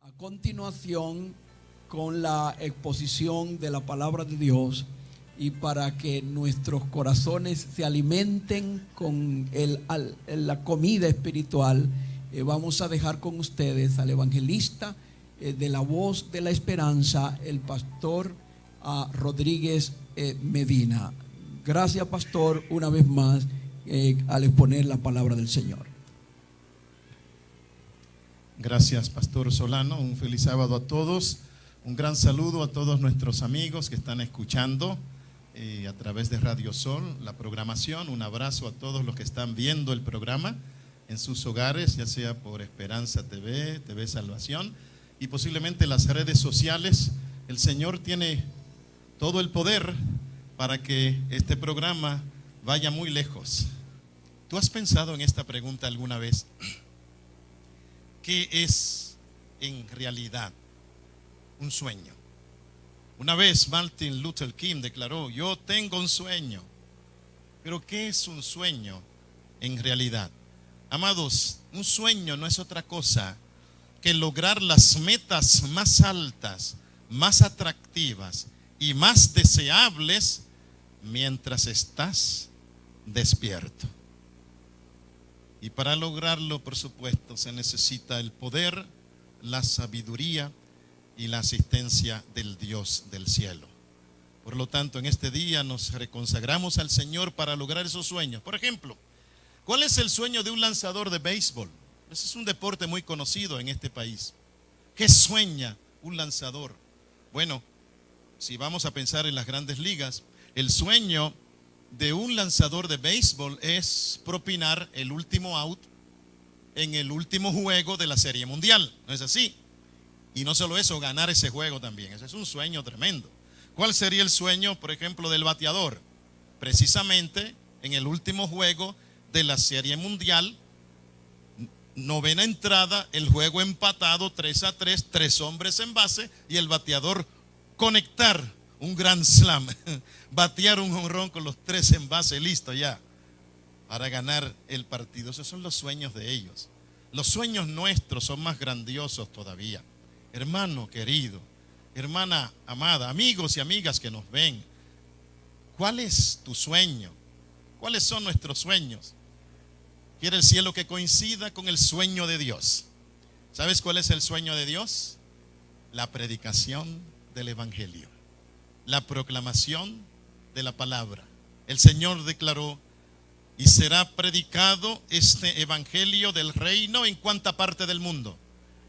A continuación, con la exposición de la palabra de Dios y para que nuestros corazones se alimenten con la comida espiritual, vamos a dejar con ustedes al evangelista de la voz de la esperanza, el pastor Rodríguez Medina. Gracias, pastor, una vez más al exponer la palabra del Señor. Gracias, pastor Solano. Un feliz sábado a todos. Un gran saludo a todos nuestros amigos que están escuchando a través de Radio Sol la programación. Un abrazo a todos los que están viendo el programa en sus hogares, ya sea por Esperanza TV, TV Salvación y posiblemente las redes sociales. El Señor tiene todo el poder para que este programa vaya muy lejos. ¿Tú has pensado en esta pregunta alguna vez? ¿Qué es en realidad un sueño? Una vez Martin Luther King declaró: yo tengo un sueño. Pero ¿qué es un sueño en realidad? Amados, un sueño no es otra cosa que lograr las metas más altas, más atractivas y más deseables mientras estás despierto. Y para lograrlo, por supuesto, se necesita el poder, la sabiduría y la asistencia del Dios del cielo. Por lo tanto, en este día nos reconsagramos al Señor para lograr esos sueños. Por ejemplo, ¿cuál es el sueño de un lanzador de béisbol? Ese es un deporte muy conocido en este país. ¿Qué sueña un lanzador? Bueno, si vamos a pensar en las grandes ligas, el sueño de un lanzador de béisbol es propinar el último out en el último juego de la Serie Mundial, ¿no es así? Y no solo eso, ganar ese juego también. Ese es un sueño tremendo. ¿Cuál sería el sueño, por ejemplo, del bateador? Precisamente en el último juego de la Serie Mundial, novena entrada, el juego empatado 3-3, 3 hombres en base y el bateador conectar un grand slam, batear un jonrón con los 3 en base, listo ya, para ganar el partido. Esos son los sueños de ellos. Los sueños nuestros son más grandiosos todavía. Hermano querido, hermana amada, amigos y amigas que nos ven, ¿cuál es tu sueño? ¿Cuáles son nuestros sueños? Quiere el cielo que coincida con el sueño de Dios. ¿Sabes cuál es el sueño de Dios? La predicación del evangelio, la proclamación de la palabra. El Señor declaró: y será predicado este evangelio del reino en cuánta parte del mundo,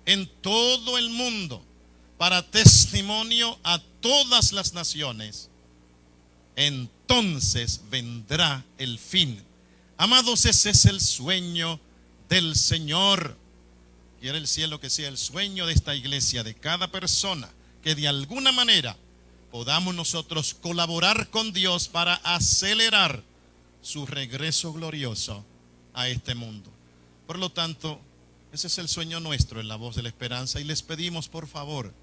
en todo el mundo, para testimonio a todas las naciones. Entonces vendrá el fin. Amados, ese es el sueño del Señor. Quiere el cielo que sea el sueño de esta iglesia, de cada persona, que de alguna manera podamos nosotros colaborar con Dios para acelerar su regreso glorioso a este mundo. Por lo tanto, ese es el sueño nuestro en la voz de la esperanza, y les pedimos por favor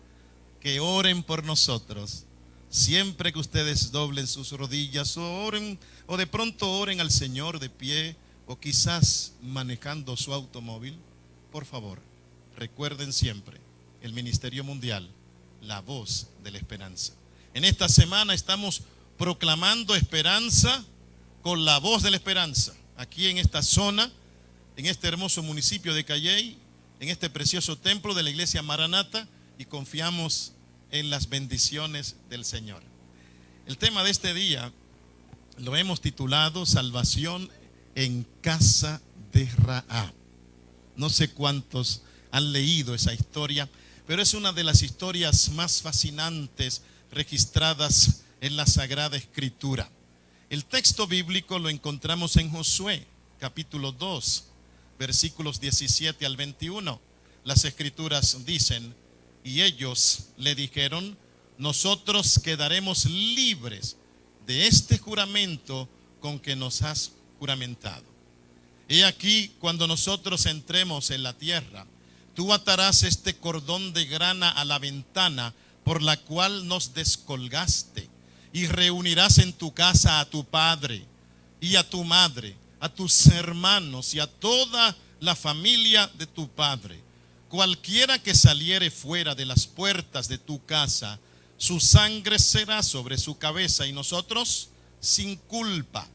que oren por nosotros. Siempre que ustedes doblen sus rodillas o oren, o de pronto oren al Señor de pie, o quizás manejando su automóvil, por favor, recuerden siempre el Ministerio Mundial, la voz de la esperanza. En esta semana estamos proclamando esperanza con la voz de la esperanza, aquí en esta zona, en este hermoso municipio de Calley, en este precioso templo de la iglesia Maranata, y confiamos en las bendiciones del Señor. El tema de este día lo hemos titulado Salvación en casa de Rahab. No sé cuántos han leído esa historia, pero es una de las historias más fascinantes registradas en la Sagrada Escritura. El texto bíblico lo encontramos en Josué, capítulo 2, versículos 17 al 21. Las Escrituras dicen: y ellos le dijeron: nosotros quedaremos libres de este juramento con que nos has juramentado. He aquí, cuando nosotros entremos en la tierra, tú atarás este cordón de grana a la ventana por la cual nos descolgaste, y reunirás en tu casa a tu padre y a tu madre, a tus hermanos y a toda la familia de tu padre. cualquiera que saliere fuera de las puertas de tu casa, su sangre será sobre su cabeza y nosotros sin culpa.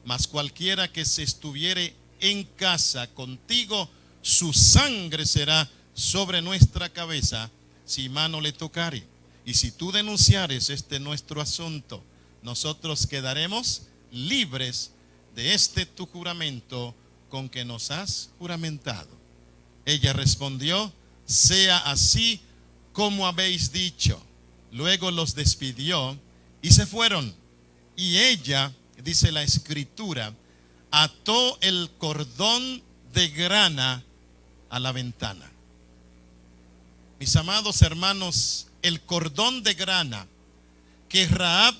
Mas cualquiera que se estuviere en casa contigo, su sangre será sobre nuestra cabeza si mano le tocare. Y si tú denunciares este nuestro asunto, nosotros quedaremos libres de este tu juramento con que nos has juramentado. Ella respondió: sea así como habéis dicho. Luego los despidió y se fueron. Y ella, dice la escritura, ató el cordón de grana a la ventana. Mis amados hermanos, el cordón de grana que Rahab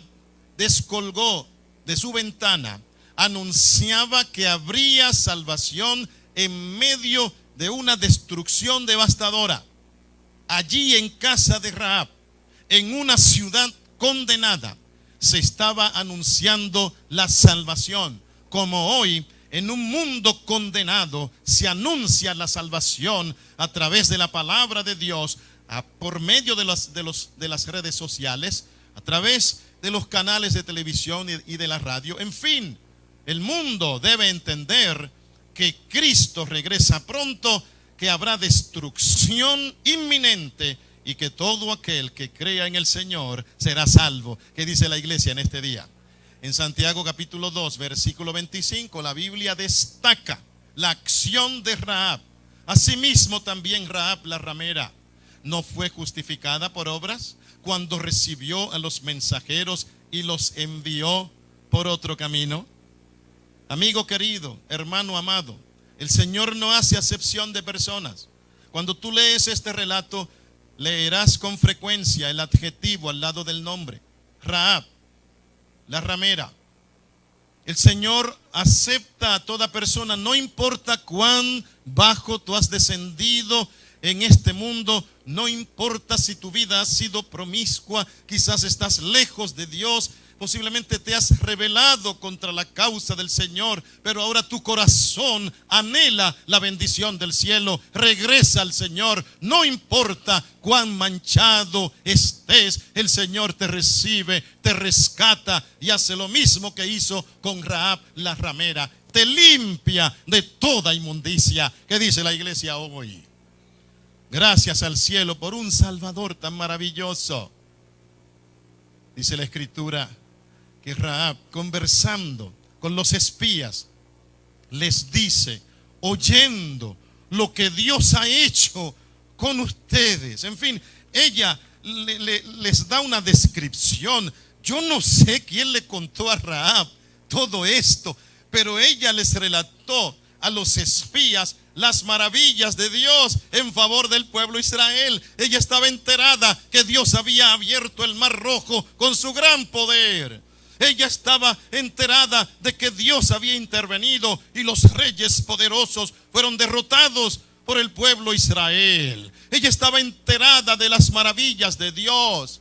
descolgó de su ventana anunciaba que habría salvación en medio de una destrucción devastadora. Allí en casa de Rahab, en una ciudad condenada, se estaba anunciando la salvación. Como hoy, en un mundo condenado, se anuncia la salvación a través de la palabra de Dios, por medio de las redes sociales, a través de los canales de televisión y de la radio. En fin, el mundo debe entender que Cristo regresa pronto, que habrá destrucción inminente y que todo aquel que crea en el Señor será salvo. ¿Qué dice la iglesia en este día? En Santiago capítulo 2, versículo 25, la Biblia destaca la acción de Rahab. Asimismo también Rahab la ramera no fue justificada por obras cuando recibió a los mensajeros y los envió por otro camino. Amigo querido, hermano amado, el Señor no hace acepción de personas. Cuando tú lees este relato, leerás con frecuencia el adjetivo al lado del nombre: Rahab, la ramera. El Señor acepta a toda persona, no importa cuán bajo tú has descendido en este mundo, no importa si tu vida ha sido promiscua, quizás estás lejos de Dios, posiblemente te has rebelado contra la causa del Señor, pero ahora tu corazón anhela la bendición del cielo. Regresa al Señor, no importa cuán manchado estés, el Señor te recibe, te rescata y hace lo mismo que hizo con Rahab la ramera. Te limpia de toda inmundicia. ¿Qué dice la iglesia hoy? Gracias al cielo por un Salvador tan maravilloso. Dice la escritura que Rahab, conversando con los espías, les dice, oyendo lo que Dios ha hecho con ustedes. En fin, ella les da una descripción. Yo no sé quién le contó a Rahab todo esto, pero ella les relató a los espías las maravillas de Dios en favor del pueblo Israel. Ella estaba enterada que Dios había abierto el mar rojo con su gran poder. Ella estaba enterada de que Dios había intervenido y los reyes poderosos fueron derrotados por el pueblo Israel. Ella estaba enterada de las maravillas de Dios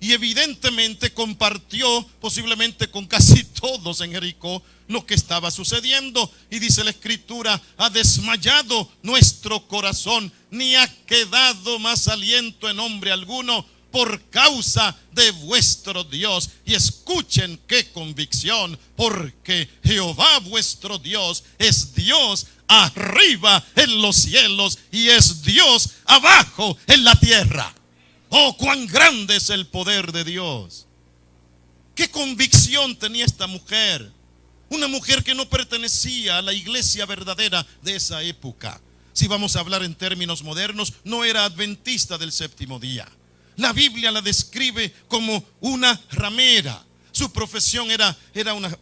y evidentemente compartió posiblemente con casi todos en Jericó lo que estaba sucediendo. Y dice la escritura: ha desmayado nuestro corazón, ni ha quedado más aliento en hombre alguno por causa de vuestro Dios. Y escuchen qué convicción: porque Jehová vuestro Dios es Dios arriba en los cielos y es Dios abajo en la tierra. Oh, cuán grande es el poder de Dios. Qué convicción tenía esta mujer. Una mujer que no pertenecía a la iglesia verdadera de esa época. Si vamos a hablar en términos modernos, no era adventista del séptimo día. La Biblia la describe como una ramera. Su profesión era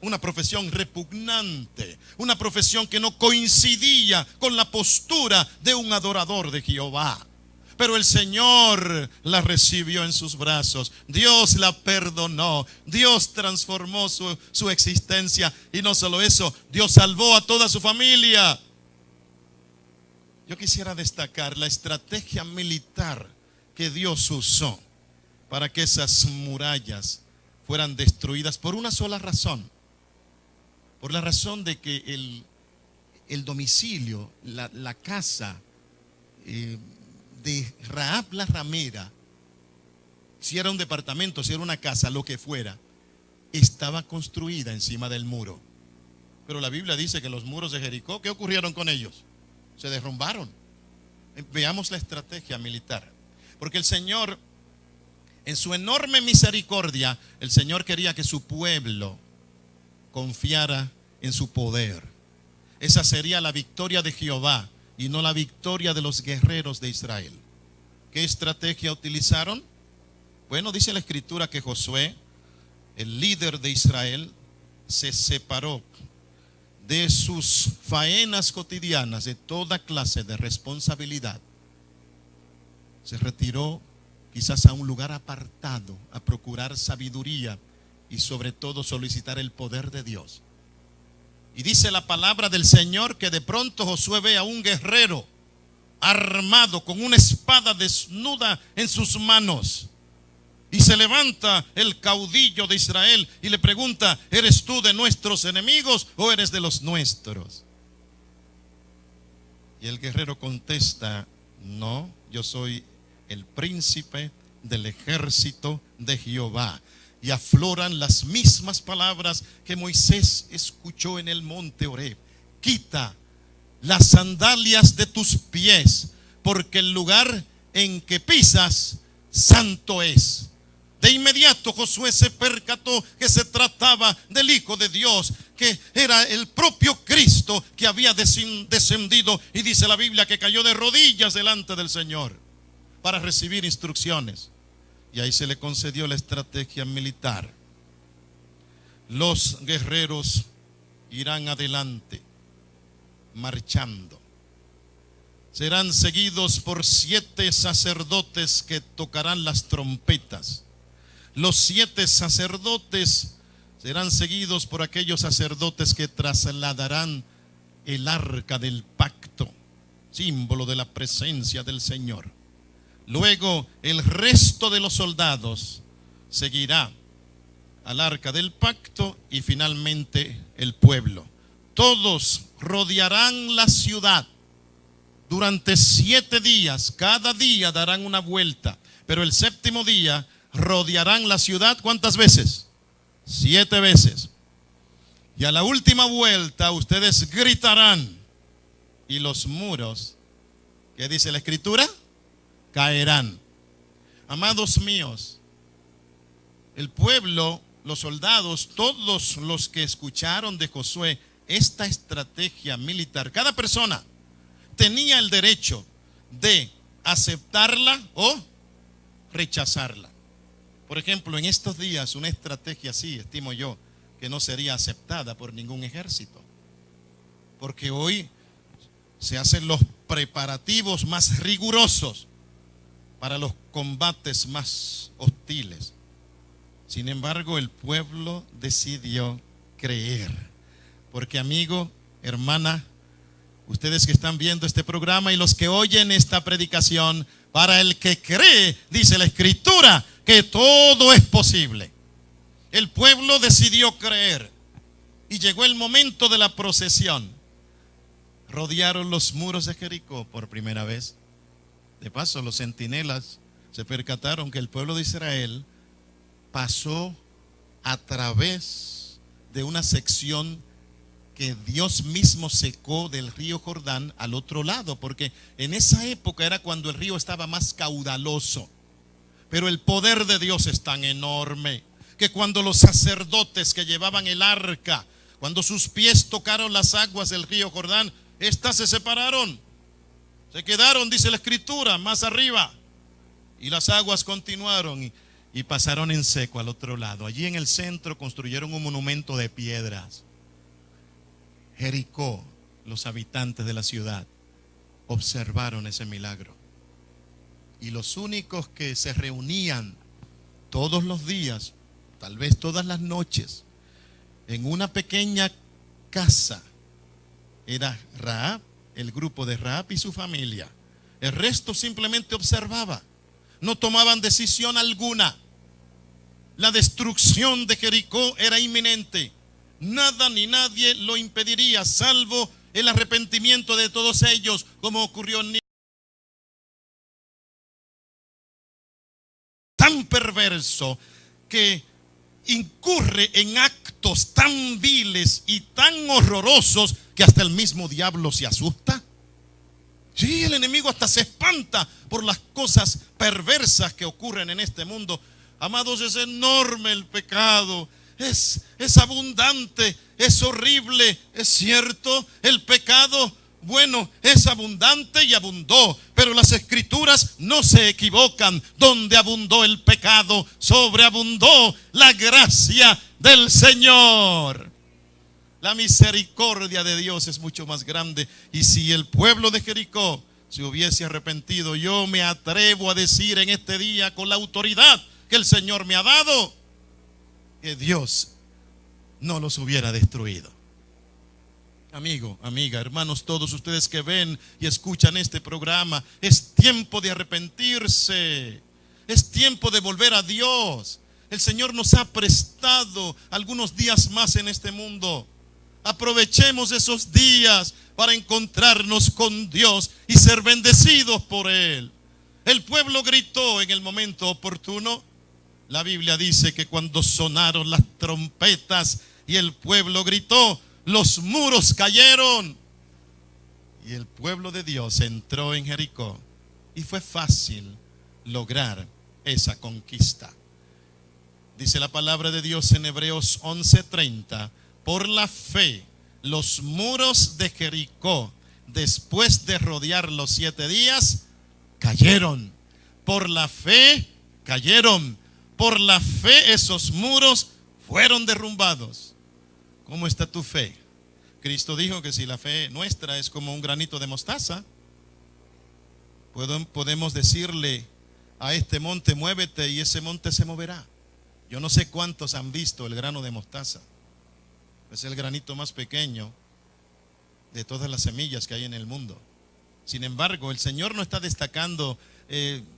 una profesión repugnante, una profesión que no coincidía con la postura de un adorador de Jehová. Pero el Señor la recibió en sus brazos. Dios la perdonó. Dios transformó su existencia. Y no solo eso, Dios salvó a toda su familia. Yo quisiera destacar la estrategia militar que Dios usó para que esas murallas fueran destruidas por una sola razón. Por la razón de que el domicilio, la casa de Rahab la ramera, si era un departamento, si era una casa, lo que fuera, estaba construida encima del muro. Pero la Biblia dice que los muros de Jericó, ¿qué ocurrieron con ellos? Se derrumbaron. Veamos la estrategia militar. Porque el Señor, en su enorme misericordia, el Señor quería que su pueblo confiara en su poder. Esa sería la victoria de Jehová y no la victoria de los guerreros de Israel. ¿Qué estrategia utilizaron? Bueno, dice la Escritura que Josué, el líder de Israel, se separó de sus faenas cotidianas, de toda clase de responsabilidad. Se retiró quizás a un lugar apartado a procurar sabiduría y sobre todo solicitar el poder de Dios. Y dice la palabra del Señor que de pronto Josué ve a un guerrero armado con una espada desnuda en sus manos. Y se levanta el caudillo de Israel y le pregunta: ¿eres tú de nuestros enemigos o eres de los nuestros? Y el guerrero contesta: no, yo soy el príncipe del ejército de Jehová. Y afloran las mismas palabras que Moisés escuchó en el monte Horeb: quita las sandalias de tus pies, porque el lugar en que pisas santo es. De inmediato Josué se percató que se trataba del Hijo de Dios, que era el propio Cristo que había descendido, y dice la Biblia que cayó de rodillas delante del Señor para recibir instrucciones. Y ahí se le concedió la estrategia militar. Los guerreros irán adelante, marchando. Serán seguidos por 7 sacerdotes que tocarán las trompetas. Los 7 sacerdotes serán seguidos por aquellos sacerdotes que trasladarán el arca del pacto, símbolo de la presencia del Señor. Luego el resto de los soldados seguirá al arca del pacto y finalmente el pueblo. Todos rodearán la ciudad durante 7 días. Cada día darán una vuelta, pero el 7º día rodearán la ciudad. ¿Cuántas veces? 7 veces. Y a la última vuelta ustedes gritarán y los muros, ¿qué dice la Escritura? Caerán. Amados míos, el pueblo, los soldados, todos los que escucharon de Josué esta estrategia militar, cada persona tenía el derecho de aceptarla o rechazarla. Por ejemplo, en estos días una estrategia así, estimo yo, que no sería aceptada por ningún ejército, porque hoy se hacen los preparativos más rigurosos para los combates más hostiles. Sin embargo, el pueblo decidió creer, porque amigo, hermana, ustedes que están viendo este programa y los que oyen esta predicación, para el que cree, dice la Escritura, que todo es posible. El pueblo decidió creer y llegó el momento de la procesión. Rodearon los muros de Jericó por primera vez. De paso, los centinelas se percataron que el pueblo de Israel pasó a través de una sección que Dios mismo secó del río Jordán al otro lado, porque en esa época era cuando el río estaba más caudaloso. Pero el poder de Dios es tan enorme que cuando los sacerdotes que llevaban el arca, cuando sus pies tocaron las aguas del río Jordán, estas se separaron, se quedaron, dice la Escritura, más arriba, y las aguas continuaron y pasaron en seco al otro lado. Allí en el centro construyeron un monumento de piedras. Jericó, los habitantes de la ciudad, observaron ese milagro. Y los únicos que se reunían todos los días, tal vez todas las noches, en una pequeña casa, era Rahab, el grupo de Rahab y su familia. El resto simplemente observaba, no tomaban decisión alguna. La destrucción de Jericó era inminente. Nada ni nadie lo impediría, salvo el arrepentimiento de todos ellos, como ocurrió en perverso que incurre en actos tan viles y tan horrorosos que hasta el mismo diablo se asusta? Sí, el enemigo hasta se espanta por las cosas perversas que ocurren en este mundo. Amados, es enorme el pecado, es abundante, es horrible, es cierto, el pecado, bueno, es abundante y abundó, pero las escrituras no se equivocan. Donde abundó el pecado, sobreabundó la gracia del Señor. La misericordia de Dios es mucho más grande. Y si el pueblo de Jericó se hubiese arrepentido, yo me atrevo a decir en este día con la autoridad que el Señor me ha dado, que Dios no los hubiera destruido. Amigo, amiga, hermanos, todos ustedes que ven y escuchan este programa, es tiempo de arrepentirse, es tiempo de volver a Dios. El Señor nos ha prestado algunos días más en este mundo. Aprovechemos esos días para encontrarnos con Dios y ser bendecidos por Él. El pueblo gritó en el momento oportuno. La Biblia dice que cuando sonaron las trompetas y el pueblo gritó, los muros cayeron. Y el pueblo de Dios entró en Jericó. Y fue fácil lograr esa conquista. Dice la palabra de Dios en Hebreos 11:30. Por la fe, los muros de Jericó, después de rodearlos 7 días, cayeron. Por la fe, cayeron. Por la fe, esos muros fueron derrumbados. ¿Cómo está tu fe? Cristo dijo que si la fe nuestra es como un granito de mostaza, podemos decirle a este monte, muévete, y ese monte se moverá. Yo no sé cuántos han visto el grano de mostaza. Es el granito más pequeño de todas las semillas que hay en el mundo. Sin embargo, el Señor no está destacando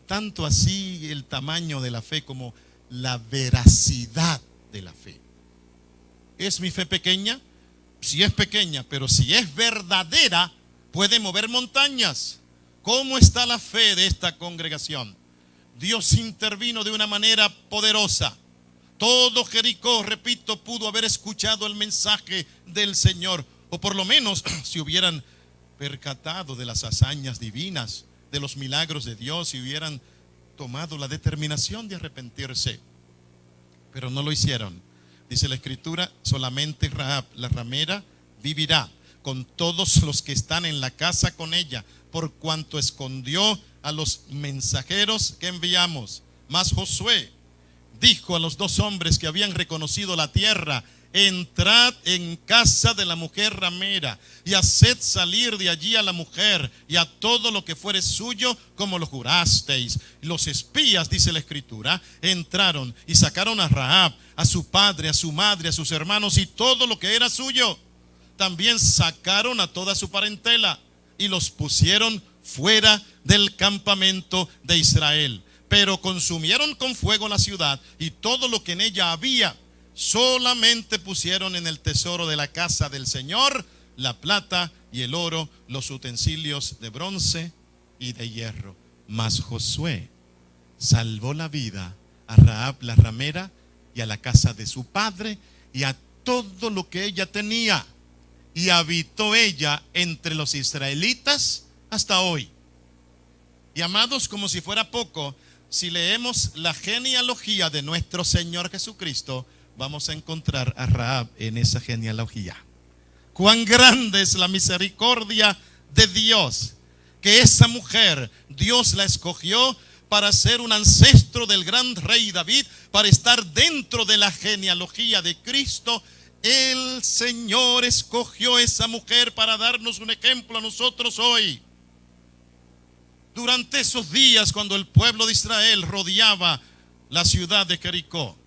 tanto así el tamaño de la fe como la veracidad de la fe. ¿Es mi fe pequeña? Sí es pequeña, pero si es verdadera, puede mover montañas. ¿Cómo está la fe de esta congregación? Dios intervino de una manera poderosa. Todo Jericó, repito, pudo haber escuchado el mensaje del Señor, o por lo menos si hubieran percatado de las hazañas divinas, de los milagros de Dios, y hubieran tomado la determinación de arrepentirse. Pero no lo hicieron. Dice la Escritura, solamente Rahab, la ramera, vivirá con todos los que están en la casa con ella, por cuanto escondió a los mensajeros que enviamos. Mas Josué dijo a los 2 hombres que habían reconocido la tierra: entrad en casa de la mujer ramera y haced salir de allí a la mujer y a todo lo que fuere suyo, como lo jurasteis. Los espías, dice la Escritura, entraron y sacaron a Rahab, a su padre, a su madre, a sus hermanos y todo lo que era suyo. También sacaron a toda su parentela y los pusieron fuera del campamento de Israel. Pero consumieron con fuego la ciudad y todo lo que en ella había. Solamente pusieron en el tesoro de la casa del Señor la plata y el oro, los utensilios de bronce y de hierro. Mas Josué salvó la vida a Rahab la ramera y a la casa de su padre y a todo lo que ella tenía, y habitó ella entre los israelitas hasta hoy. Y amados, como si fuera poco, si leemos la genealogía de nuestro Señor Jesucristo, vamos a encontrar a Rahab en esa genealogía. Cuán grande es la misericordia de Dios, que esa mujer, Dios la escogió para ser un ancestro del gran rey David, para estar dentro de la genealogía de Cristo. El Señor escogió esa mujer para darnos un ejemplo a nosotros hoy. Durante esos días, cuando el pueblo de Israel rodeaba la ciudad de Jericó,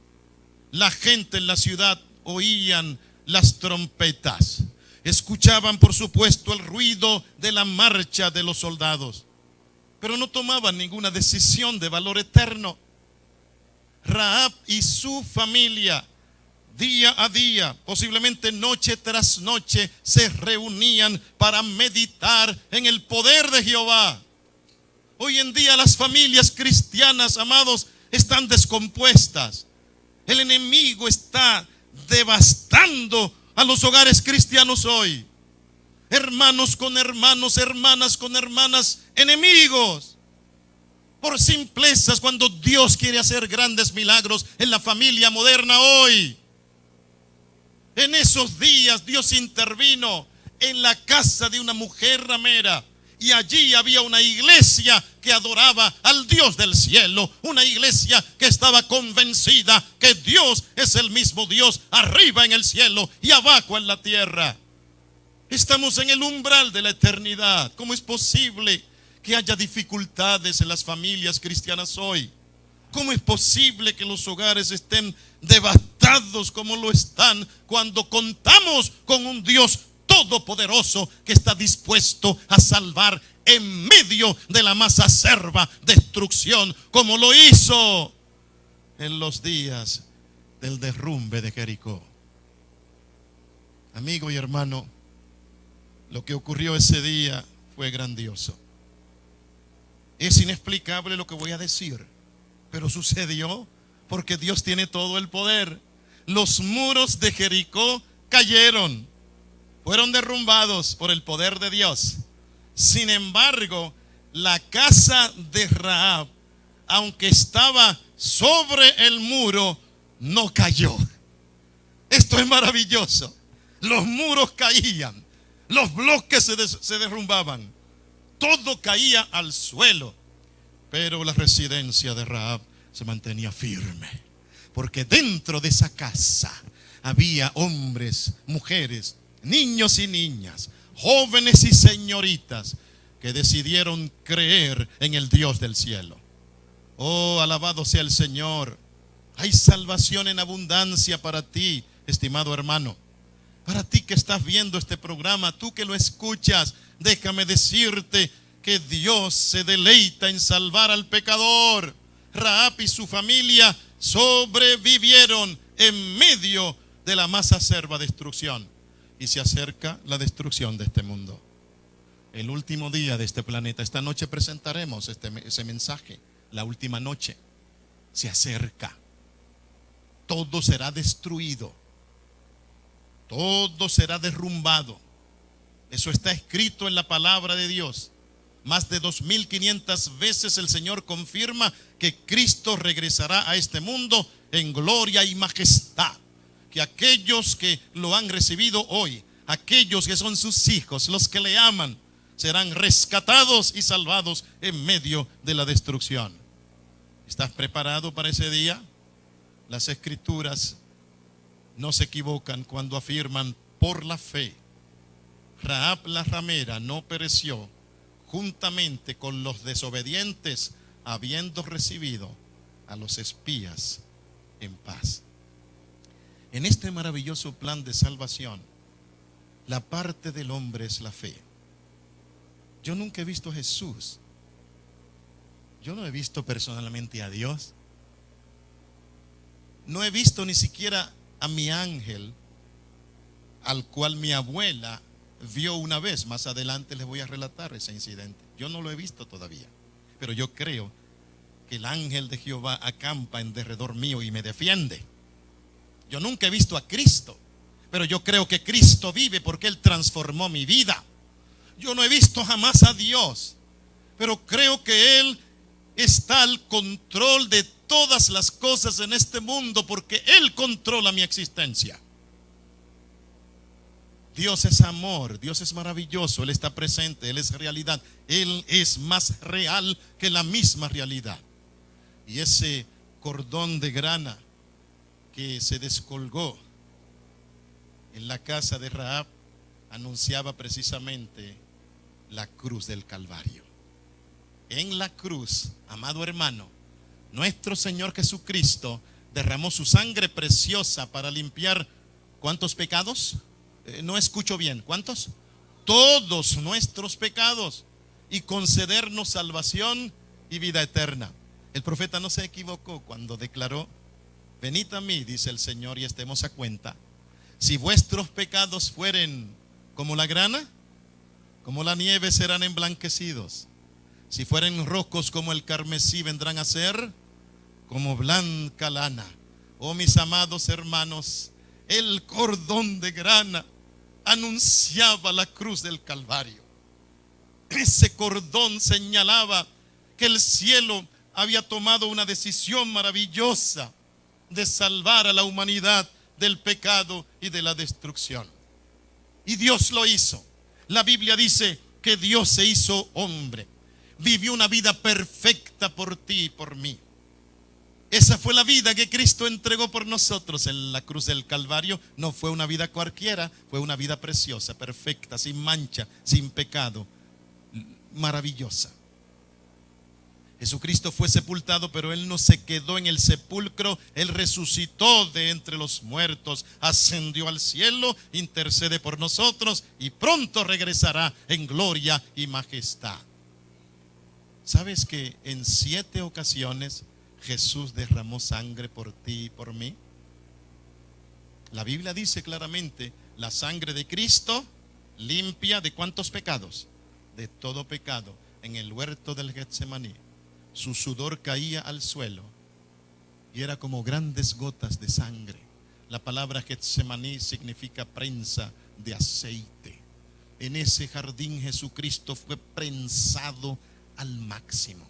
la gente en la ciudad oían las trompetas, escuchaban por supuesto el ruido de la marcha de los soldados, pero no tomaban ninguna decisión de valor eterno. Rahab y su familia, día a día, posiblemente noche tras noche, se reunían para meditar en el poder de Jehová. Hoy en día las familias cristianas, amados, están descompuestas. El enemigo está devastando a los hogares cristianos hoy. Hermanos con hermanos, hermanas con hermanas, enemigos. Por simplezas, cuando Dios quiere hacer grandes milagros en la familia moderna hoy. En esos días Dios intervino en la casa de una mujer ramera. Y allí había una iglesia que adoraba al Dios del cielo. Una iglesia que estaba convencida que Dios es el mismo Dios arriba en el cielo y abajo en la tierra. Estamos en el umbral de la eternidad. ¿Cómo es posible que haya dificultades en las familias cristianas hoy? ¿Cómo es posible que los hogares estén devastados como lo están cuando contamos con un Dios todopoderoso que está dispuesto a salvar en medio de la más acerba destrucción, como lo hizo en los días del derrumbe de Jericó? Amigo y hermano, lo que ocurrió ese día fue grandioso. Es inexplicable lo que voy a decir, pero sucedió porque Dios tiene todo el poder. Los muros de Jericó cayeron, fueron derrumbados por el poder de Dios. Sin embargo, la casa de Rahab, aunque estaba sobre el muro, no cayó. Esto es maravilloso. Los muros caían, los bloques se derrumbaban, todo caía al suelo, pero la residencia de Rahab se mantenía firme, porque dentro de esa casa había hombres, mujeres, niños y niñas, jóvenes y señoritas que decidieron creer en el Dios del cielo. Oh, alabado sea el Señor. Hay salvación en abundancia para ti, estimado hermano. Para ti que estás viendo este programa, tú que lo escuchas, déjame decirte que Dios se deleita en salvar al pecador. Rahab y su familia sobrevivieron en medio de la más acerba destrucción. Y se acerca la destrucción de este mundo. El último día de este planeta. Esta noche presentaremos ese mensaje. La última noche se acerca. Todo será destruido. Todo será derrumbado. Eso está escrito en la palabra de Dios. Más de 2500 veces el Señor confirma que Cristo regresará a este mundo en gloria y majestad. Que aquellos que lo han recibido hoy, aquellos que son sus hijos, los que le aman, serán rescatados y salvados en medio de la destrucción. ¿Estás preparado para ese día? Las Escrituras no se equivocan cuando afirman: por la fe, Rahab la ramera no pereció juntamente con los desobedientes, habiendo recibido a los espías en paz. En este maravilloso plan de salvación, la parte del hombre es la fe. Yo nunca he visto a Jesús. Yo no he visto personalmente a Dios. No he visto ni siquiera a mi ángel, al cual mi abuela vio una vez. Más adelante les voy a relatar ese incidente. Yo no lo he visto todavía, pero yo creo que el ángel de Jehová acampa en derredor mío y me defiende. Yo nunca he visto a Cristo, pero yo creo que Cristo vive porque Él transformó mi vida. Yo no he visto jamás a Dios, pero creo que Él está al control de todas las cosas en este mundo porque Él controla mi existencia. Dios es amor, Dios es maravilloso, Él está presente, Él es realidad. Él es más real que la misma realidad. Y ese cordón de grana que se descolgó en la casa de Rahab anunciaba precisamente la cruz del Calvario. En la cruz, amado hermano, nuestro Señor Jesucristo derramó su sangre preciosa para limpiar ¿cuántos pecados? No escucho bien, ¿cuántos? Todos nuestros pecados y concedernos salvación y vida eterna. El profeta no se equivocó cuando declaró: venid a mí, dice el Señor, y estemos a cuenta. Si vuestros pecados fueren como la grana, como la nieve serán emblanquecidos. Si fueren rojos como el carmesí, vendrán a ser como blanca lana. Oh, mis amados hermanos, el cordón de grana anunciaba la cruz del Calvario. Ese cordón señalaba que el cielo había tomado una decisión maravillosa de salvar a la humanidad del pecado y de la destrucción. Y Dios lo hizo. La Biblia dice que Dios se hizo hombre, vivió una vida perfecta por ti y por mí. Esa fue la vida que Cristo entregó por nosotros en la cruz del Calvario. No fue una vida cualquiera, fue una vida preciosa, perfecta, sin mancha, sin pecado, maravillosa. Jesucristo fue sepultado, pero Él no se quedó en el sepulcro. Él resucitó de entre los muertos, ascendió al cielo, intercede por nosotros y pronto regresará en gloria y majestad. ¿Sabes que en 7 ocasiones Jesús derramó sangre por ti y por mí? La Biblia dice claramente: la sangre de Cristo limpia ¿de cuántos pecados? De todo pecado. En el huerto del Getsemaní, su sudor caía al suelo y era como grandes gotas de sangre. La palabra Getsemaní significa prensa de aceite. En ese jardín Jesucristo fue prensado al máximo.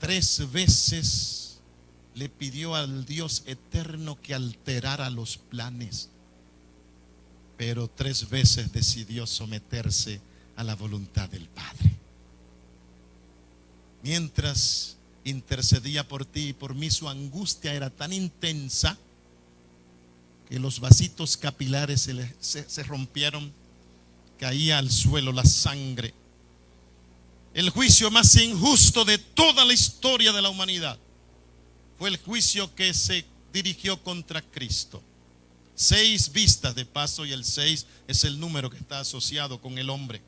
3 veces le pidió al Dios eterno que alterara los planes, pero 3 veces decidió someterse a la voluntad del Padre. Mientras intercedía por ti y por mí, su angustia era tan intensa que los vasitos capilares se rompieron, caía al suelo la sangre. El juicio más injusto de toda la historia de la humanidad fue el juicio que se dirigió contra Cristo. 6 vistas de paso, y el 6 es el número que está asociado con el hombre.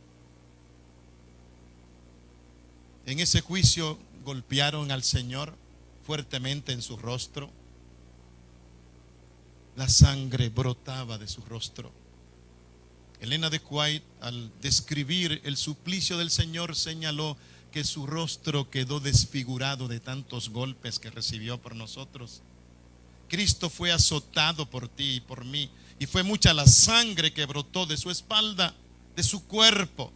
En ese juicio golpearon al Señor fuertemente en su rostro. La sangre brotaba de su rostro. Elena de White, al describir el suplicio del Señor, señaló que su rostro quedó desfigurado de tantos golpes que recibió por nosotros. Cristo fue azotado por ti y por mí, y fue mucha la sangre que brotó de su espalda, de su cuerpo.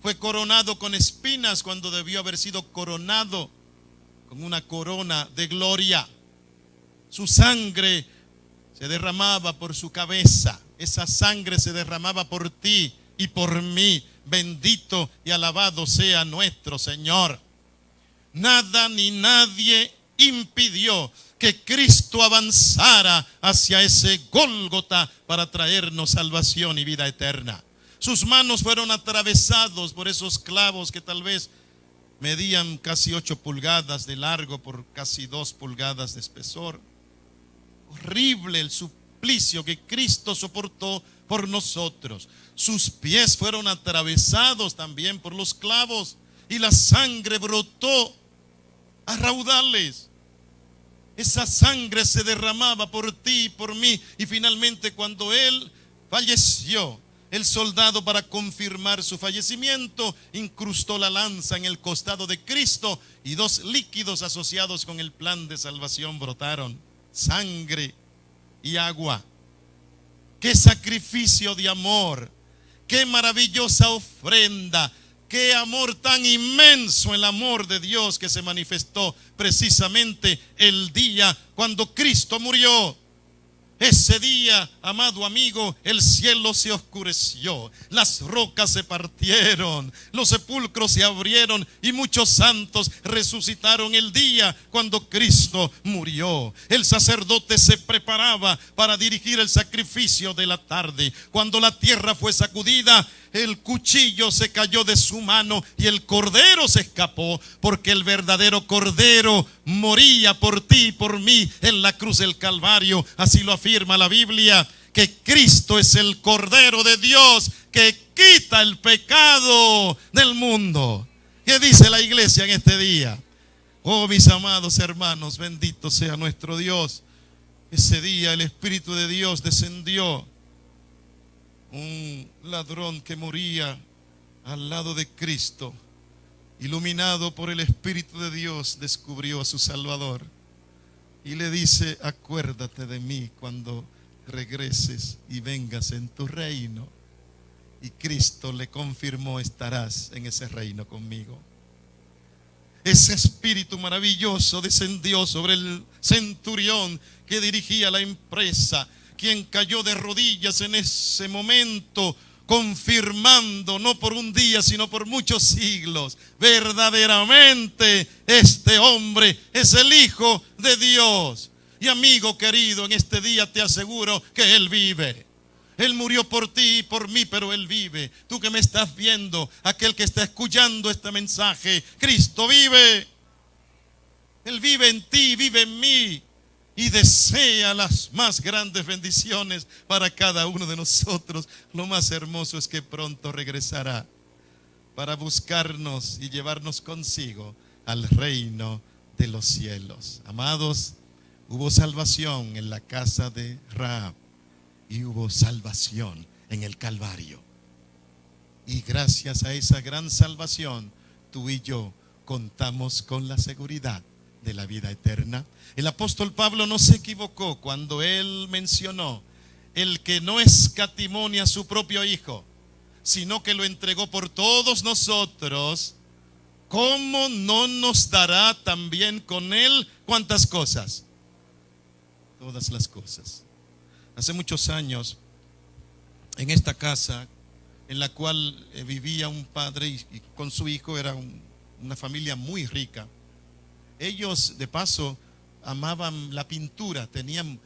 Fue coronado con espinas cuando debió haber sido coronado con una corona de gloria. Su sangre se derramaba por su cabeza. Esa sangre se derramaba por ti y por mí. Bendito y alabado sea nuestro Señor. Nada ni nadie impidió que Cristo avanzara hacia ese Gólgota para traernos salvación y vida eterna. Sus manos fueron atravesados por esos clavos que tal vez medían casi 8 pulgadas de largo por casi 2 pulgadas de espesor. Horrible el suplicio que Cristo soportó por nosotros. Sus pies fueron atravesados también por los clavos y la sangre brotó a raudales. Esa sangre se derramaba por ti y por mí, y finalmente cuando Él falleció, el soldado, para confirmar su fallecimiento, incrustó la lanza en el costado de Cristo y 2 líquidos asociados con el plan de salvación brotaron: sangre y agua. Qué sacrificio de amor, qué maravillosa ofrenda, qué amor tan inmenso, el amor de Dios que se manifestó precisamente el día cuando Cristo murió. Ese día, amado amigo, el cielo se oscureció, las rocas se partieron, los sepulcros se abrieron y muchos santos resucitaron el día cuando Cristo murió. El sacerdote se preparaba para dirigir el sacrificio de la tarde. Cuando la tierra fue sacudida, el cuchillo se cayó de su mano y el cordero se escapó, porque el verdadero cordero moría por ti y por mí en la cruz del Calvario. Así lo afirma la Biblia, que Cristo es el Cordero de Dios que quita el pecado del mundo. ¿Qué dice la iglesia en este día? Oh, mis amados hermanos, bendito sea nuestro Dios. Ese día el Espíritu de Dios descendió. Un ladrón que moría al lado de Cristo iluminado por el Espíritu de Dios, descubrió a su Salvador y le dice: acuérdate de mí cuando regreses y vengas en tu reino. Y Cristo le confirmó: estarás en ese reino conmigo. Ese espíritu maravilloso descendió sobre el centurión que dirigía la empresa, quien cayó de rodillas en ese momento, confirmando, no por un día, sino por muchos siglos: verdaderamente este hombre es el Hijo de Dios. Y amigo querido, en este día te aseguro que Él vive. Él murió por ti y por mí, pero Él vive. Tú que me estás viendo, aquel que está escuchando este mensaje, Cristo vive. Él vive en ti, vive en mí, y desea las más grandes bendiciones para cada uno de nosotros. Lo más hermoso es que pronto regresará para buscarnos y llevarnos consigo al reino de los cielos. Amados, hubo salvación en la casa de Rahab y hubo salvación en el Calvario. Y gracias a esa gran salvación, tú y yo contamos con la seguridad de la vida eterna. El apóstol Pablo no se equivocó cuando él mencionó: el que no escatimó ni a su propio Hijo, sino que lo entregó por todos nosotros, ¿cómo no nos dará también con él cuántas cosas? Todas las cosas. Hace muchos años, en esta casa en la cual vivía un padre y con su hijo, era una familia muy rica. Ellos, de paso, amaban la pintura. Tenían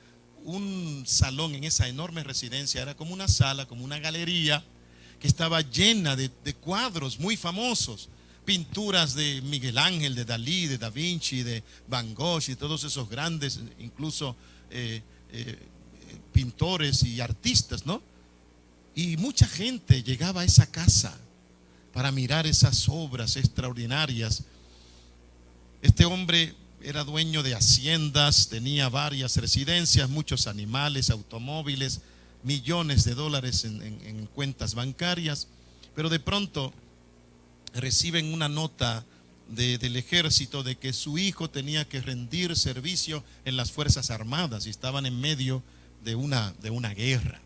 un salón en esa enorme residencia. Era como una sala, como una galería que estaba llena de cuadros muy famosos. Pinturas de Miguel Ángel, de Dalí, de Da Vinci, de Van Gogh y todos esos grandes, incluso pintores y artistas, ¿no? Y mucha gente llegaba a esa casa para mirar esas obras extraordinarias. Este hombre era dueño de haciendas, tenía varias residencias, muchos animales, automóviles, millones de dólares en cuentas bancarias. Pero de pronto reciben una nota del ejército de que su hijo tenía que rendir servicio en las Fuerzas Armadas y estaban en medio de una guerra.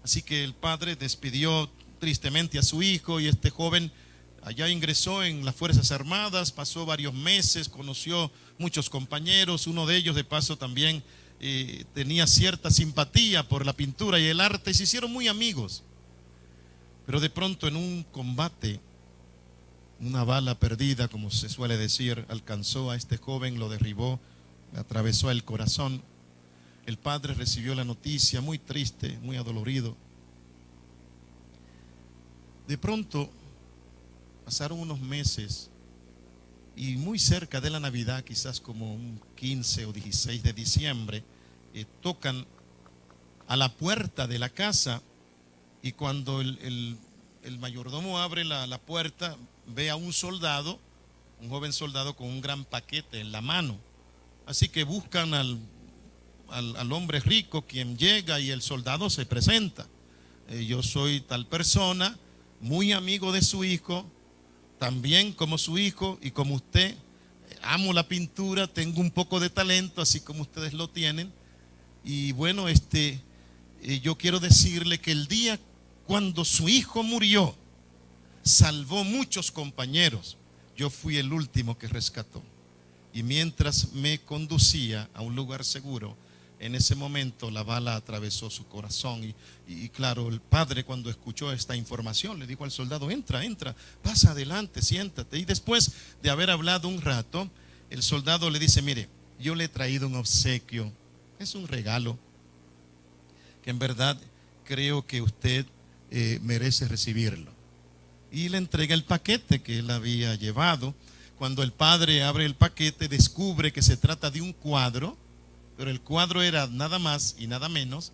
Así que el padre despidió tristemente a su hijo y este joven allá ingresó en las Fuerzas Armadas, pasó varios meses, conoció muchos compañeros. Uno de ellos, de paso, también tenía cierta simpatía por la pintura y el arte y se hicieron muy amigos. Pero de pronto, en un combate, una bala perdida, como se suele decir, alcanzó a este joven, lo derribó, le atravesó el corazón. El padre recibió la noticia muy triste, muy adolorido. De pronto pasaron unos meses y muy cerca de la Navidad, quizás como un 15 o 16 de diciembre, tocan a la puerta de la casa y cuando el mayordomo abre la puerta, ve a un soldado, un joven soldado con un gran paquete en la mano. Así que buscan al hombre rico, quien llega, y el soldado se presenta: yo soy tal persona, muy amigo de su hijo, también como su hijo y como usted, amo la pintura, tengo un poco de talento, así como ustedes lo tienen. Y bueno, yo quiero decirle que el día cuando su hijo murió, salvó muchos compañeros. Yo fui el último que rescató. Y mientras me conducía a un lugar seguro, en ese momento la bala atravesó su corazón y claro, el padre, cuando escuchó esta información, le dijo al soldado: entra, pasa adelante, siéntate. Y después de haber hablado un rato, el soldado le dice: mire, yo le he traído un obsequio, es un regalo que en verdad creo que usted merece recibirlo. Y le entrega el paquete que él había llevado. Cuando el padre abre el paquete, descubre que se trata de un cuadro, pero el cuadro era nada más y nada menos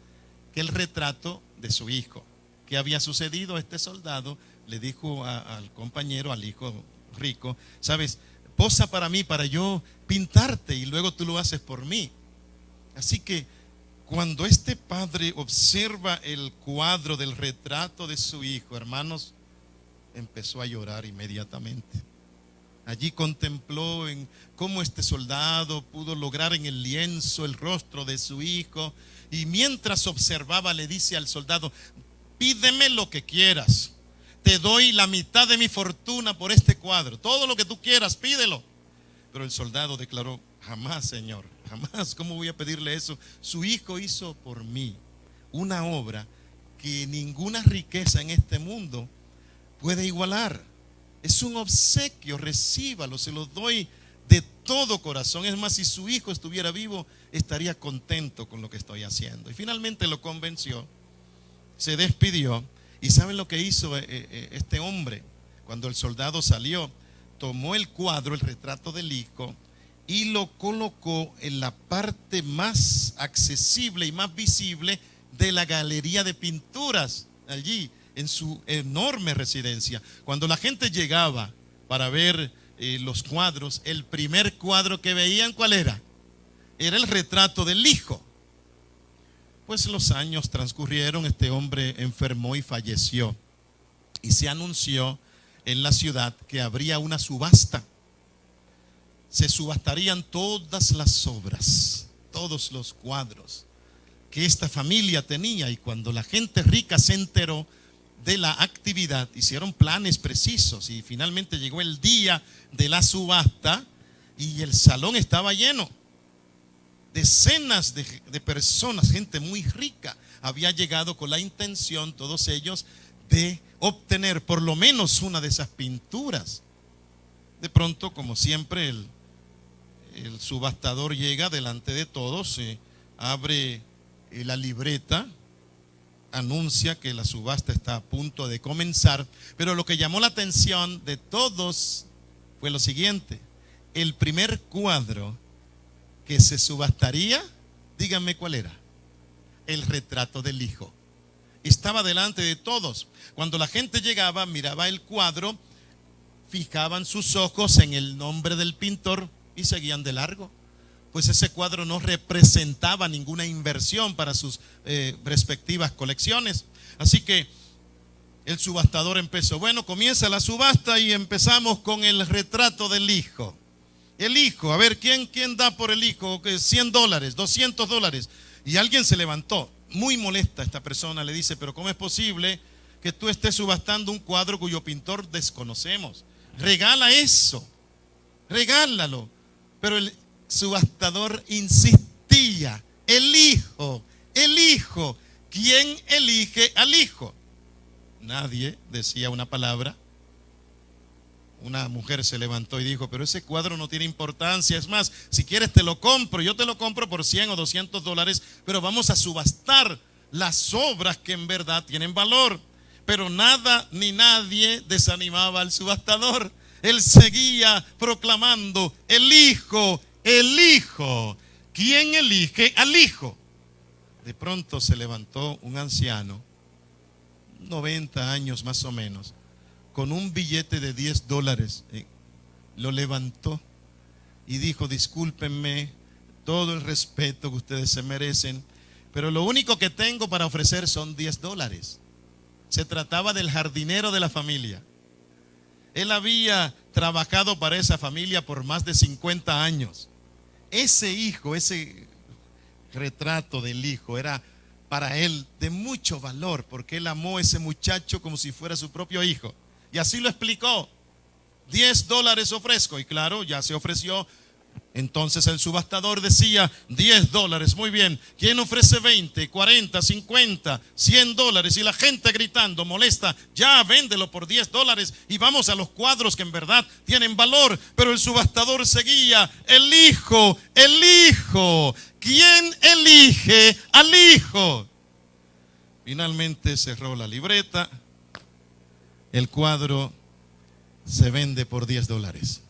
que el retrato de su hijo. ¿Qué había sucedido? Este soldado le dijo al compañero, al hijo rico: sabes, posa para mí, para yo pintarte, y luego tú lo haces por mí. Así que cuando este padre observa el cuadro del retrato de su hijo, hermanos, empezó a llorar inmediatamente. Allí contempló en cómo este soldado pudo lograr en el lienzo el rostro de su hijo, y mientras observaba le dice al soldado: pídeme lo que quieras, te doy la mitad de mi fortuna por este cuadro, todo lo que tú quieras, pídelo. Pero el soldado declaró: jamás, Señor, jamás, ¿cómo voy a pedirle eso? Su hijo hizo por mí una obra que ninguna riqueza en este mundo puede igualar. Es un obsequio, recíbalo, se lo doy de todo corazón. Es más, si su hijo estuviera vivo, estaría contento con lo que estoy haciendo. Y finalmente lo convenció, se despidió. ¿Y saben lo que hizo este hombre? Cuando el soldado salió, tomó el cuadro, el retrato del hijo, y lo colocó en la parte más accesible y más visible de la galería de pinturas, allí en su enorme residencia. Cuando la gente llegaba para ver los cuadros, el primer cuadro que veían, ¿cuál era? Era el retrato del hijo. Pues los años transcurrieron, este hombre enfermó y falleció, y se anunció en la ciudad que habría una subasta. Se subastarían todas las obras, todos los cuadros que esta familia tenía. Y cuando la gente rica se enteró de la actividad, hicieron planes precisos, y finalmente llegó el día de la subasta y el salón estaba lleno. Decenas de personas, gente muy rica, había llegado con la intención, todos ellos, de obtener por lo menos una de esas pinturas. De pronto, como siempre, el subastador llega delante de todos, abre la libreta, anuncia que la subasta está a punto de comenzar. Pero lo que llamó la atención de todos fue lo siguiente: el primer cuadro que se subastaría, díganme cuál era. El retrato del hijo. Estaba delante de todos. Cuando la gente llegaba, miraba el cuadro, fijaban sus ojos en el nombre del pintor y seguían de largo. Pues ese cuadro no representaba ninguna inversión para sus respectivas colecciones. Así que el subastador empezó: bueno, comienza la subasta y empezamos con el retrato del hijo. El hijo, a ver, ¿quién da por el hijo? $100, $200. Y alguien se levantó, muy molesta esta persona, le dice: pero ¿cómo es posible que tú estés subastando un cuadro cuyo pintor desconocemos? Regala eso, regálalo. Pero el subastador insistía: el hijo. ¿Quién elige al hijo? Nadie decía una palabra. Una mujer se levantó y dijo: pero ese cuadro no tiene importancia, es más, si quieres te lo compro, yo te lo compro por $100 o $200, pero vamos a subastar las obras que en verdad tienen valor. Pero nada ni nadie desanimaba al subastador. Él seguía proclamando: el hijo. ¿Quién elige al hijo? De pronto se levantó un anciano, 90 años más o menos, con un billete de $10, lo levantó y dijo: discúlpenme, todo el respeto que ustedes se merecen, pero lo único que tengo para ofrecer son $10. Se trataba del jardinero de la familia. Él había trabajado para esa familia por más de 50 años. Ese hijo, ese retrato del hijo era para él de mucho valor, porque él amó a ese muchacho como si fuera su propio hijo. Y así lo explicó: $10 ofrezco. Y claro, ya se ofreció. Entonces el subastador decía: $10, muy bien. ¿Quién ofrece 20, 40, 50, $100? Y la gente gritando, molesta: ya véndelo por $10 y vamos a los cuadros que en verdad tienen valor. Pero el subastador seguía: el hijo. ¿Quién elige al hijo? Finalmente cerró la libreta. El cuadro se vende por $10.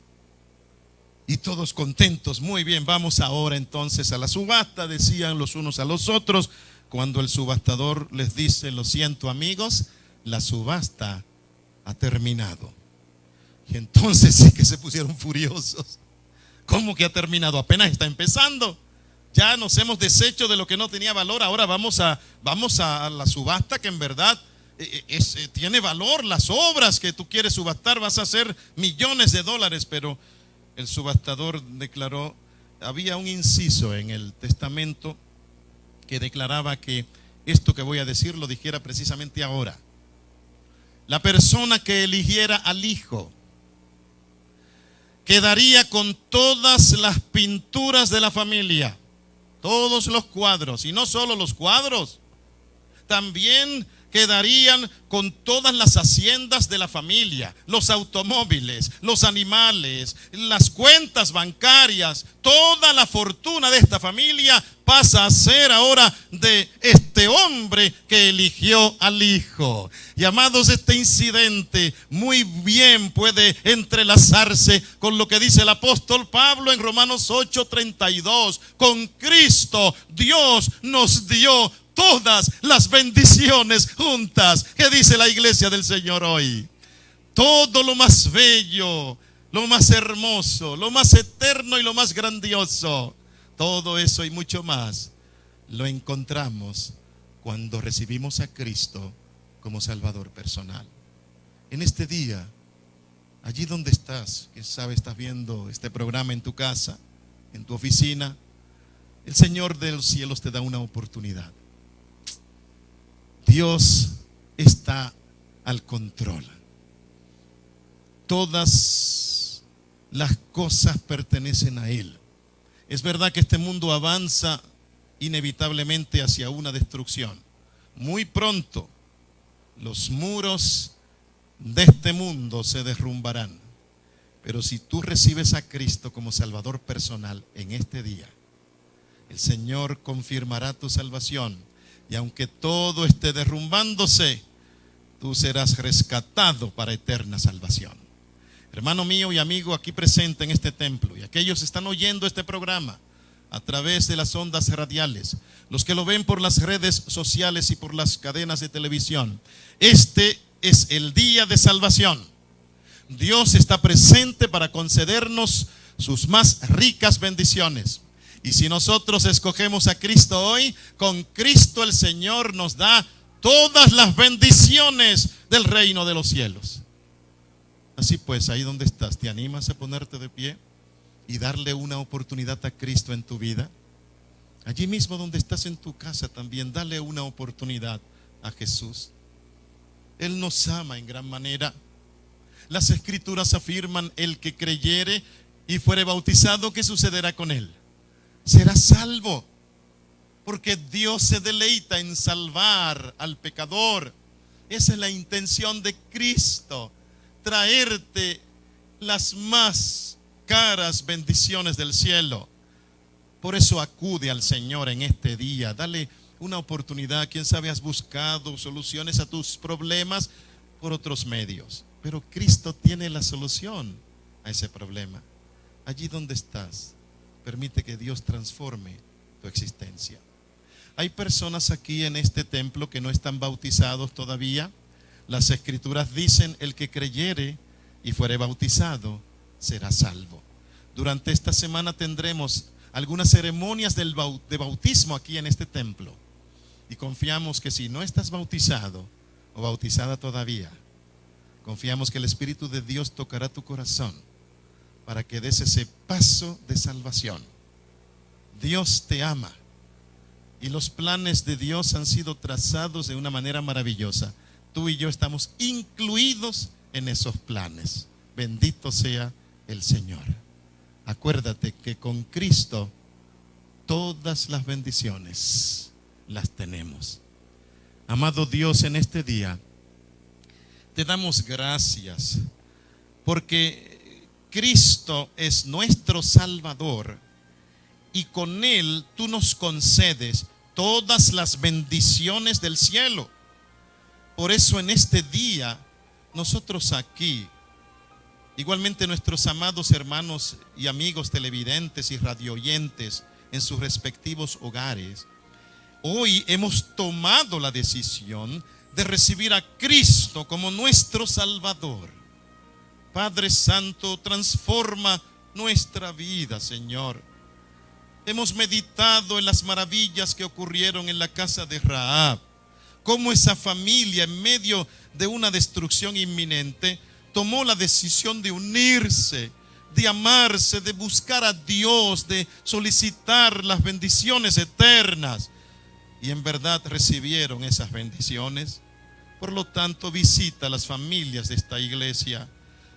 Y todos contentos. Muy bien, vamos ahora entonces a la subasta, decían los unos a los otros. Cuando el subastador les dice: lo siento, amigos, la subasta ha terminado. Y entonces sí que se pusieron furiosos. ¿Cómo que ha terminado? Apenas está empezando. Ya nos hemos deshecho de lo que no tenía valor. Ahora vamos a la subasta que en verdad tiene valor. Las obras que tú quieres subastar, vas a hacer millones de dólares. Pero el subastador declaró, había un inciso en el testamento que declaraba que esto que voy a decir lo dijera precisamente ahora. La persona que eligiera al hijo quedaría con todas las pinturas de la familia, todos los cuadros, y no solo los cuadros, también quedarían con todas las haciendas de la familia, los automóviles, los animales, las cuentas bancarias. Toda la fortuna de esta familia pasa a ser ahora de este hombre que eligió al hijo. Y amados, este incidente muy bien puede entrelazarse con lo que dice el apóstol Pablo en Romanos 8:32. Con Cristo Dios nos dio todas las bendiciones juntas. ¿Qué dice la iglesia del Señor hoy? Todo lo más bello, lo más hermoso, lo más eterno y lo más grandioso, todo eso y mucho más lo encontramos cuando recibimos a Cristo como Salvador personal. En este día, allí donde estás, que sabes, estás viendo este programa en tu casa, en tu oficina, el Señor de los cielos te da una oportunidad. Dios está al control. Todas las cosas pertenecen a Él. Es verdad que este mundo avanza inevitablemente hacia una destrucción. Muy pronto los muros de este mundo se derrumbarán. Pero si tú recibes a Cristo como Salvador personal en este día, el Señor confirmará tu salvación. Y aunque todo esté derrumbándose, tú serás rescatado para eterna salvación. Hermano mío y amigo aquí presente en este templo, y aquellos que están oyendo este programa a través de las ondas radiales, los que lo ven por las redes sociales y por las cadenas de televisión, este es el día de salvación. Dios está presente para concedernos sus más ricas bendiciones. Y si nosotros escogemos a Cristo hoy, con Cristo el Señor nos da todas las bendiciones del reino de los cielos. Así pues, ahí donde estás, ¿te animas a ponerte de pie y darle una oportunidad a Cristo en tu vida? Allí mismo donde estás en tu casa también, dale una oportunidad a Jesús. Él nos ama en gran manera. Las Escrituras afirman: el que creyere y fuere bautizado, ¿qué sucederá con él? Será salvo, porque Dios se deleita en salvar al pecador. Esa es la intención de Cristo, traerte las más caras bendiciones del cielo. Por eso acude al Señor en este día, dale una oportunidad. Quién sabe, has buscado soluciones a tus problemas por otros medios, pero Cristo tiene la solución a ese problema. Allí donde estás, permite que Dios transforme tu existencia. Hay personas aquí en este templo que no están bautizados todavía. Las Escrituras dicen: el que creyere y fuere bautizado será salvo. Durante esta semana tendremos algunas ceremonias de bautismo aquí en este templo. Y confiamos que si no estás bautizado o bautizada todavía, confiamos que el Espíritu de Dios tocará tu corazón para que des ese paso de salvación. Dios te ama y los planes de Dios han sido trazados de una manera maravillosa. Tú y yo estamos incluidos en esos planes. Bendito sea el Señor. Acuérdate que con Cristo todas las bendiciones las tenemos. Amado Dios, en este día te damos gracias porque Cristo es nuestro Salvador y con Él tú nos concedes todas las bendiciones del cielo. Por eso en este día nosotros aquí, igualmente nuestros amados hermanos y amigos televidentes y radioyentes en sus respectivos hogares, hoy hemos tomado la decisión de recibir a Cristo como nuestro Salvador. Padre Santo, transforma nuestra vida, Señor. Hemos meditado en las maravillas que ocurrieron en la casa de Rahab, cómo esa familia en medio de una destrucción inminente tomó la decisión de unirse, de amarse, de buscar a Dios, de solicitar las bendiciones eternas. Y en verdad recibieron esas bendiciones. Por lo tanto, visita a las familias de esta iglesia.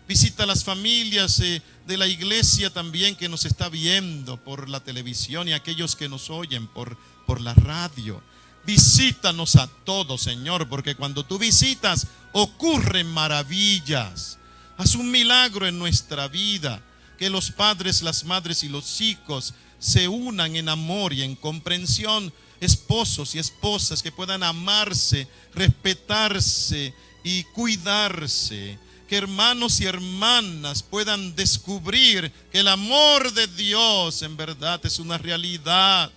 Visita a las familias de la iglesia también que nos está viendo por la televisión y aquellos que nos oyen por la radio. Visítanos a todos, Señor, porque cuando tú visitas ocurren maravillas. Haz un milagro en nuestra vida, que los padres, las madres y los hijos se unan en amor y en comprensión, esposos y esposas que puedan amarse, respetarse y cuidarse, que hermanos y hermanas puedan descubrir que el amor de Dios en verdad es una realidad.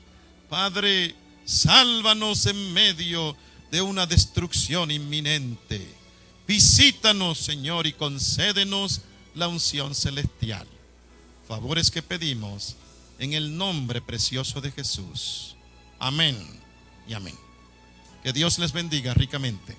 Padre, sálvanos en medio de una destrucción inminente. Visítanos, Señor, y concédenos la unción celestial. Favores que pedimos en el nombre precioso de Jesús. Amén y amén. Que Dios les bendiga ricamente.